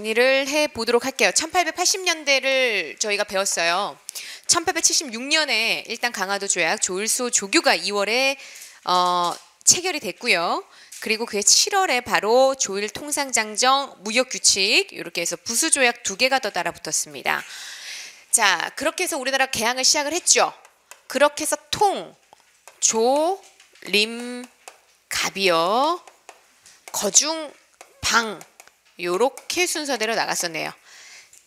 정리를 해보도록 할게요. 1880년대를 저희가 배웠어요. 1876년에 일단 강화도 조약 조일소 조규가 2월에 체결이 됐고요. 그리고 그해 7월에 바로 조일 통상장정 무역규칙 이렇게 해서 부수조약 2개가 더 따라붙었습니다. 자, 그렇게 해서 우리나라 개항을 시작을 했죠. 그렇게 해서 통, 조, 림, 갑이요, 거중, 방 요렇게 순서대로 나갔었네요.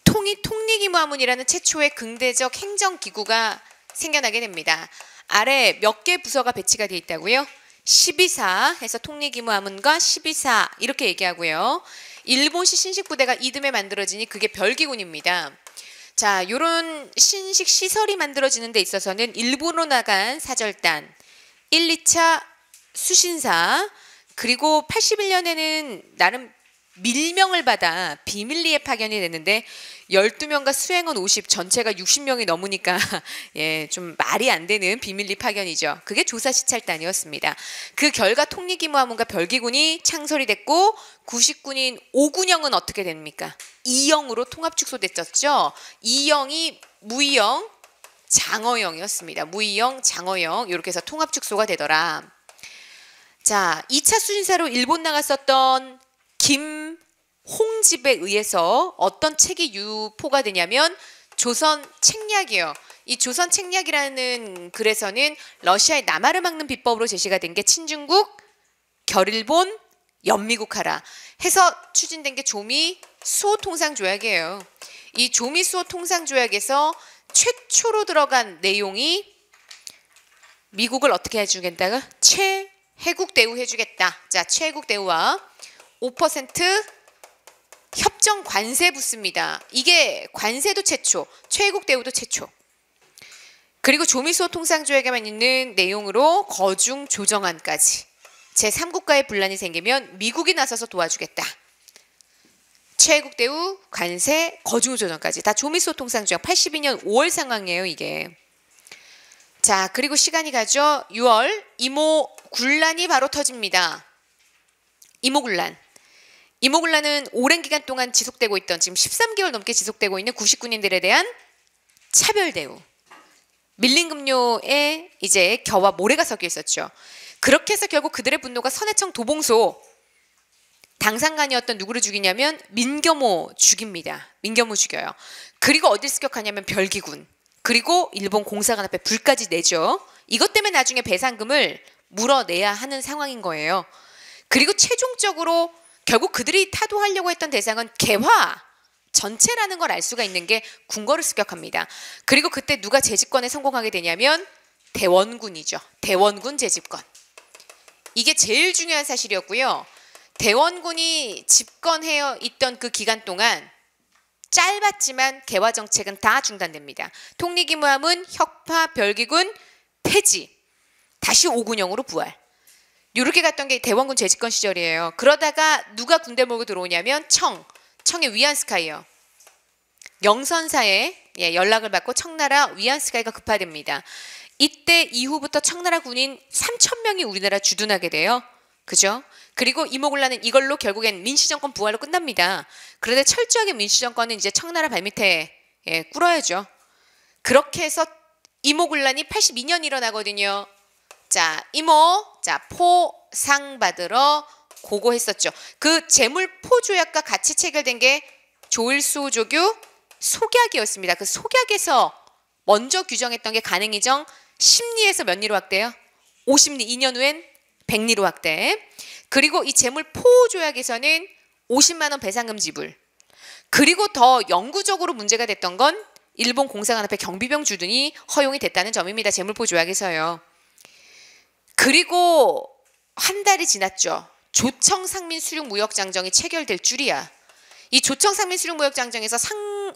통이 통리기무하문이라는 최초의 근대적 행정기구가 생겨나게 됩니다. 아래 몇 개 부서가 배치가 되어 있다고요? 12사 해서 통리기무하문과 12사 이렇게 얘기하고요. 일본식 신식부대가 이듬해 만들어지니 그게 별기군입니다. 자, 요런 신식 시설이 만들어지는 데 있어서는 일본으로 나간 사절단, 1, 2차 수신사, 그리고 81년에는 나름 밀명을 받아 비밀리에 파견이 됐는데 12명과 수행원 50, 전체가 60명이 넘으니까 예, 좀 말이 안 되는 비밀리 파견이죠. 그게 조사시찰단이었습니다. 그 결과 통리기무하문과 별기군이 창설이 됐고 90군인 5군영은 어떻게 됩니까? 2영으로 통합축소됐었죠. 2영이 무이영, 장어영이었습니다. 무이영, 장어영 이렇게 해서 통합축소가 되더라. 자, 2차 수신사로 일본 나갔었던 김홍집에 의해서 어떤 책이 유포가 되냐면 조선 책략이요. 이 조선 책략이라는 글에서는 러시아의 남하를 막는 비법으로 제시가 된 게 친중국, 결일본, 연미국 하라 해서 추진된 게 조미 수호통상조약이에요. 이 조미 수호통상조약에서 최초로 들어간 내용이 미국을 어떻게 해주겠다가 최혜국 대우 해주겠다. 자, 최혜국 대우와 5% 협정 관세 붙습니다. 이게 관세도 최초, 최혜국 대우도 최초. 그리고 조미수호 통상조약에만 있는 내용으로 거중 조정안까지. 제3국가의 분란이 생기면 미국이 나서서 도와주겠다. 최혜국 대우, 관세, 거중 조정까지. 다 조미수호 통상조약 82년 5월 상황이에요, 이게. 자, 그리고 시간이 가죠. 6월 이모군란이 바로 터집니다. 이모군란은 오랜 기간 동안 지속되고 있던 지금 13개월 넘게 지속되고 있는 99인들에 대한 차별 대우. 밀린 급료에 이제 겨와 모래가 섞여 있었죠. 그렇게 해서 결국 그들의 분노가 선해청 도봉소 당상관이었던 누구를 죽이냐면 민겸호 죽입니다. 민겸호 죽여요. 그리고 어딜 습격하냐면 별기군. 그리고 일본 공사관 앞에 불까지 내죠. 이것 때문에 나중에 배상금을 물어내야 하는 상황인 거예요. 그리고 최종적으로 결국 그들이 타도하려고 했던 대상은 개화 전체라는 걸 알 수가 있는 게 궁궐을 습격합니다. 그리고 그때 누가 재집권에 성공하게 되냐면 대원군이죠. 대원군 재집권. 이게 제일 중요한 사실이었고요. 대원군이 집권해 있던 그 기간 동안 짧았지만 개화 정책은 다 중단됩니다. 통리기무하문, 혁파, 별기군 폐지. 다시 5군영으로 부활. 이렇게 갔던 게 대원군 재집권 시절이에요. 그러다가 누가 군대 몰고 들어오냐면 청의 위안스카이요. 영선사에 연락을 받고 청나라 위안스카이가 급파됩니다. 이때 이후부터 청나라 군인 3,000명이 우리나라 주둔하게 돼요. 그죠? 그리고 이모군란은 이걸로 결국엔 민씨정권 부활로 끝납니다. 그런데 철저하게 민씨정권은 이제 청나라 발밑에 꿇어야죠. 그렇게 해서 이모군란이 82년 일어나거든요. 자, 자, 포상 받으러 고고했었죠. 그 재물포조약과 같이 체결된 게 조일수조규 속약이었습니다. 그 속약에서 먼저 규정했던 게 간행이정 10리에서 몇 리로 확대요? 50리, 2년 후엔 100리로 확대. 그리고 이 재물포조약에서는 50만 원 배상금 지불. 그리고 더 영구적으로 문제가 됐던 건 일본 공사관 앞에 경비병 주둔이 허용이 됐다는 점입니다. 재물포조약에서요. 그리고 한 달이 지났죠. 조청상민수륙무역장정이 체결될 줄이야. 이 조청상민수륙무역장정에서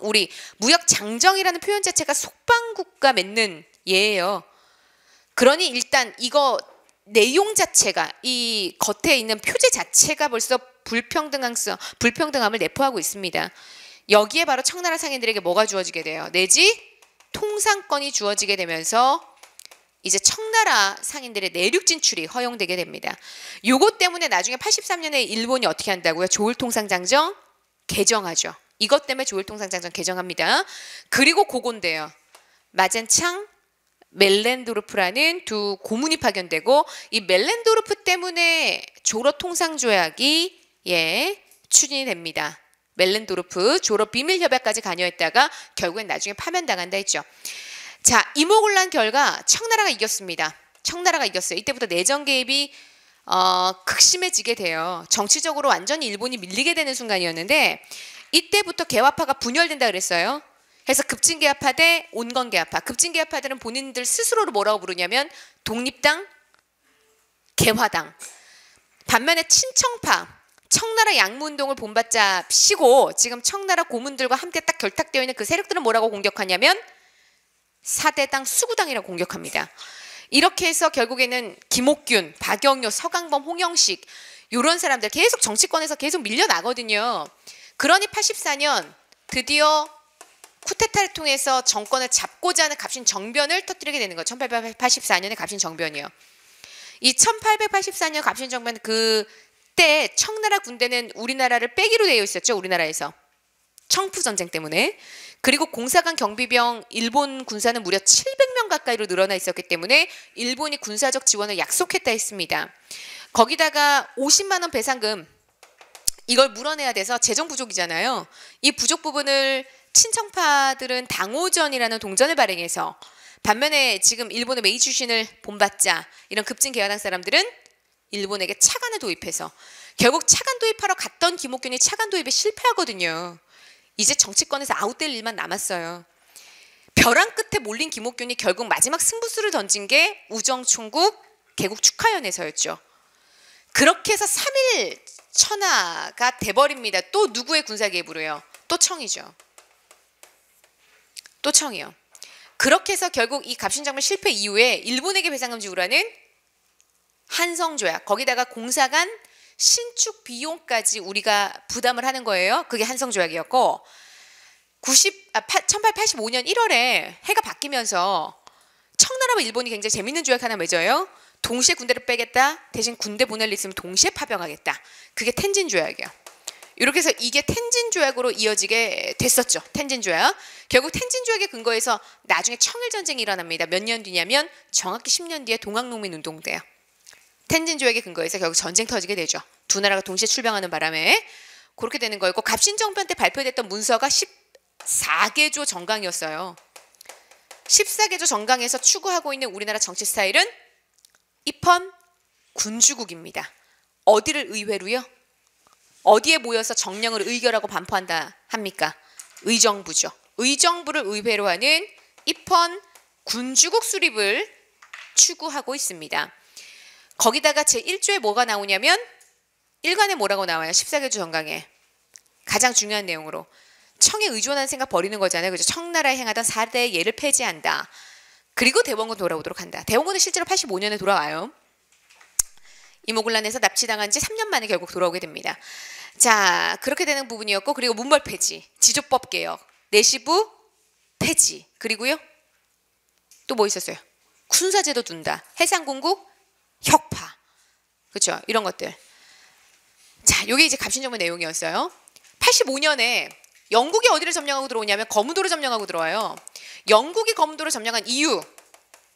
우리 무역장정이라는 표현 자체가 속방국가 맺는 예예요. 그러니 일단 이거 내용 자체가 이 겉에 있는 표제 자체가 벌써 불평등함을 내포하고 있습니다. 여기에 바로 청나라 상인들에게 뭐가 주어지게 돼요? 내지 통상권이 주어지게 되면서 이제 청나라 상인들의 내륙 진출이 허용되게 됩니다. 요것 때문에 나중에 83년에 일본이 어떻게 한다고요? 조일통상장정 개정하죠. 이것 때문에 조일통상장정 개정합니다. 그리고 그건데요. 마젠창, 멜렌도르프라는 두 고문이 파견되고 이 멜렌도르프 때문에 조로통상조약이 추진이 됩니다. 멜렌도르프 조로 비밀협약까지 관여했다가 결국엔 나중에 파면당한다 했죠. 자, 이모군란 결과 청나라가 이겼습니다. 청나라가 이겼어요. 이때부터 내정 개입이 극심해지게 돼요. 정치적으로 완전히 일본이 밀리게 되는 순간이었는데 이때부터 개화파가 분열된다 그랬어요. 그래서 급진개화파 대 온건개화파. 급진개화파들은 본인들 스스로를 뭐라고 부르냐면 독립당, 개화당. 반면에 친청파, 청나라 양무운동을 본받자 피고 지금 청나라 고문들과 함께 딱 결탁되어 있는 그 세력들은 뭐라고 공격하냐면 사대당, 수구당이라고 공격합니다. 이렇게 해서 결국에는 김옥균, 박영효, 서강범, 홍영식 이런 사람들 계속 정치권에서 계속 밀려나거든요. 그러니 84년 드디어 쿠데타를 통해서 정권을 잡고자 하는 갑신정변을 터뜨리게 되는 거예요. 1884년에 갑신정변이요. 이 1884년 갑신정변 그때 청나라 군대는 우리나라를 빼기로 되어 있었죠. 우리나라에서. 청푸전쟁 때문에. 그리고 공사관 경비병 일본 군사는 무려 700명 가까이로 늘어나 있었기 때문에 일본이 군사적 지원을 약속했다 했습니다. 거기다가 50만 원 배상금 이걸 물어내야 돼서 재정 부족이잖아요. 이 부족 부분을 친청파들은 당오전이라는 동전을 발행해서 반면에 지금 일본의 메이지 출신을 본받자 이런 급진개화당 사람들은 일본에게 차관을 도입해서 결국 차관 도입하러 갔던 김옥균이 차관 도입에 실패하거든요. 이제 정치권에서 아웃될 일만 남았어요. 벼랑 끝에 몰린 김옥균이 결국 마지막 승부수를 던진 게 우정총국 개국 축하연회서였죠. 그렇게 해서 3일 천하가 돼버립니다. 또 누구의 군사 개입으로요? 또 청이죠. 또 청이요. 그렇게 해서 결국 이 갑신정변 실패 이후에 일본에게 배상금 지불하는 한성조약, 거기다가 공사관 신축 비용까지 우리가 부담을 하는 거예요. 그게 한성조약이었고 1885년 1월에 해가 바뀌면서 청나라와 일본이 굉장히 재밌는 조약 하나 맺어요. 동시에 군대를 빼겠다. 대신 군대 보낼 일 있으면 동시에 파병하겠다. 그게 텐진 조약이에요. 이렇게 해서 이게 텐진 조약으로 이어지게 됐었죠. 텐진 조약. 결국 텐진 조약의 근거에서 나중에 청일 전쟁이 일어납니다. 몇 년 뒤냐면 정확히 10년 뒤에 동학농민 운동 때요. 텐진 조약의 근거에서 결국 전쟁 터지게 되죠. 두 나라가 동시에 출병하는 바람에 그렇게 되는 거였고 갑신정변 때 발표됐던 문서가 14개조 정강이었어요. 14개조 정강에서 추구하고 있는 우리나라 정치 스타일은 입헌 군주국입니다. 어디를 의회로요? 어디에 모여서 정령을 의결하고 반포한다 합니까? 의정부죠. 의정부를 의회로 하는 입헌 군주국 수립을 추구하고 있습니다. 거기다가 제1조에 뭐가 나오냐면 일간에 뭐라고 나와요? 14개조 정강에. 가장 중요한 내용으로. 청에 의존하는 생각 버리는 거잖아요. 그죠? 청나라에 행하던 4대 예를 폐지한다. 그리고 대원군 돌아오도록 한다. 대원군은 실제로 85년에 돌아와요. 이모군란에서 납치당한 지 3년 만에 결국 돌아오게 됩니다. 자, 그렇게 되는 부분이었고 그리고 문벌 폐지, 지조법 개혁, 내시부 폐지, 그리고요 또 뭐 있었어요? 군사제도 둔다, 해상공국 혁파, 그렇죠? 이런 것들. 자, 요게 이제 갑신정변 내용이었어요. 85년에 영국이 어디를 점령하고 들어오냐면 거문도를 점령하고 들어와요. 영국이 거문도를 점령한 이유,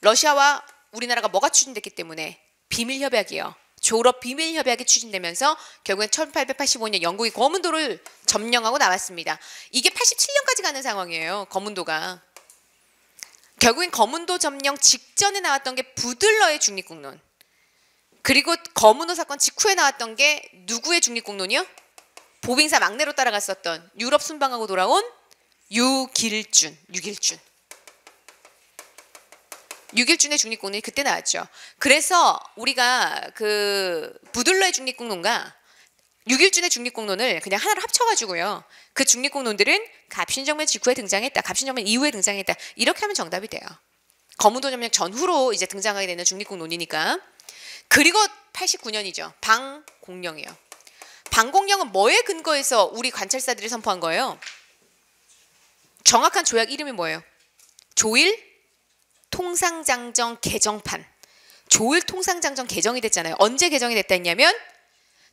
러시아와 우리나라가 뭐가 추진됐기 때문에 비밀협약이요. 조럽 비밀협약이 추진되면서 결국엔 1885년 영국이 거문도를 점령하고 나왔습니다. 이게 87년까지 가는 상황이에요. 거문도가. 결국엔 거문도 점령 직전에 나왔던 게 부들러의 중립국론. 그리고 거문도 사건 직후에 나왔던 게 누구의 중립국론이요? 보빙사 막내로 따라갔었던 유럽 순방하고 돌아온 유길준. 유길준의 중립국론이 그때 나왔죠. 그래서 우리가 그 부들러의 중립국론과 유길준의 중립국론을 그냥 하나로 합쳐가지고요. 그 중립국론들은 갑신정변 직후에 등장했다. 갑신정변 이후에 등장했다. 이렇게 하면 정답이 돼요. 거문도 점령 전후로 이제 등장하게 되는 중립국론이니까. 그리고 89년이죠. 방공령이요. 방공령은 뭐에 근거해서 우리 관찰사들이 선포한 거예요? 정확한 조약 이름이 뭐예요? 조일 통상장정 개정판. 조일 통상장정 개정이 됐잖아요. 언제 개정이 됐다 했냐면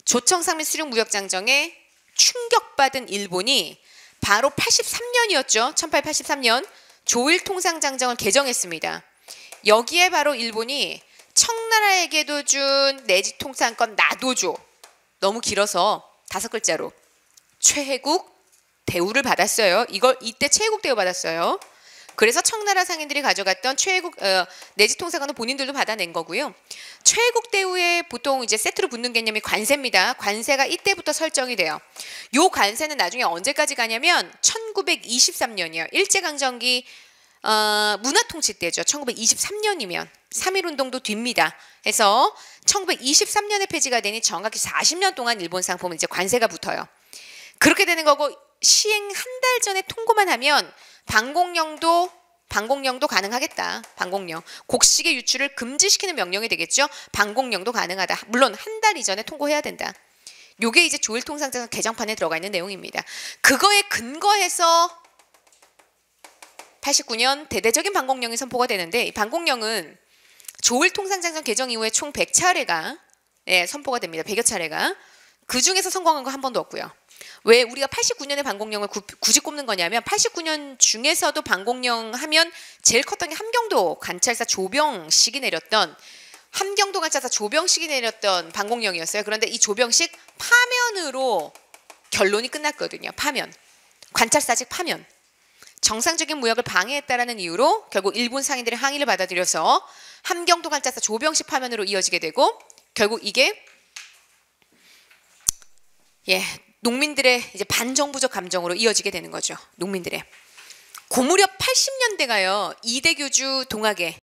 조청상민 수륙무역장정의 충격받은 일본이 바로 83년이었죠. 1883년 조일통상장정을 개정했습니다. 여기에 바로 일본이 청나라에게도 준 내지통상권 나도 줘. 너무 길어서 5글자로 최혜국 대우를 받았어요. 이때 최혜국 대우 받았어요. 그래서 청나라 상인들이 가져갔던 최혜국 내지통상권은 본인들도 받아낸 거고요. 최혜국 대우에 보통 이제 세트로 붙는 개념이 관세입니다. 관세가 이때부터 설정이 돼요. 요 관세는 나중에 언제까지 가냐면 1923년이요. 일제강점기 문화통치 때죠. 1923년이면 3.1운동도 뒤입니다. 해서 1923년에 폐지가 되니 정확히 40년 동안 일본 상품은 이제 관세가 붙어요. 그렇게 되는 거고 시행 한 달 전에 통고만 하면 방공령도 가능하겠다. 방공령. 곡식의 유출을 금지시키는 명령이 되겠죠. 방공령도 가능하다. 물론 한 달 이전에 통고해야 된다. 요게 이제 조일통상장 개정판에 들어가 있는 내용입니다. 그거에 근거해서 89년 대대적인 방공령이 선포가 되는데 이 방공령은 조일통상장정 개정 이후에 총 100차례가 선포가 됩니다. 100여 차례가. 그중에서 성공한 거 한 번도 없고요. 왜 우리가 89년에 방공령을 굳이 꼽는 거냐면 89년 중에서도 방공령 하면 제일 컸던 게 함경도 관찰사 조병식이 내렸던 방공령이었어요. 그런데 이 조병식 파면으로 결론이 끝났거든요. 파면. 관찰사직 파면. 정상적인 무역을 방해했다라는 이유로 결국 일본 상인들의 항의를 받아들여서 함경도 관찰사 조병식 파면으로 이어지게 되고 결국 이게 농민들의 이제 반정부적 감정으로 이어지게 되는 거죠. 농민들의. 고무렵 80년대가요. 이대교주 동학의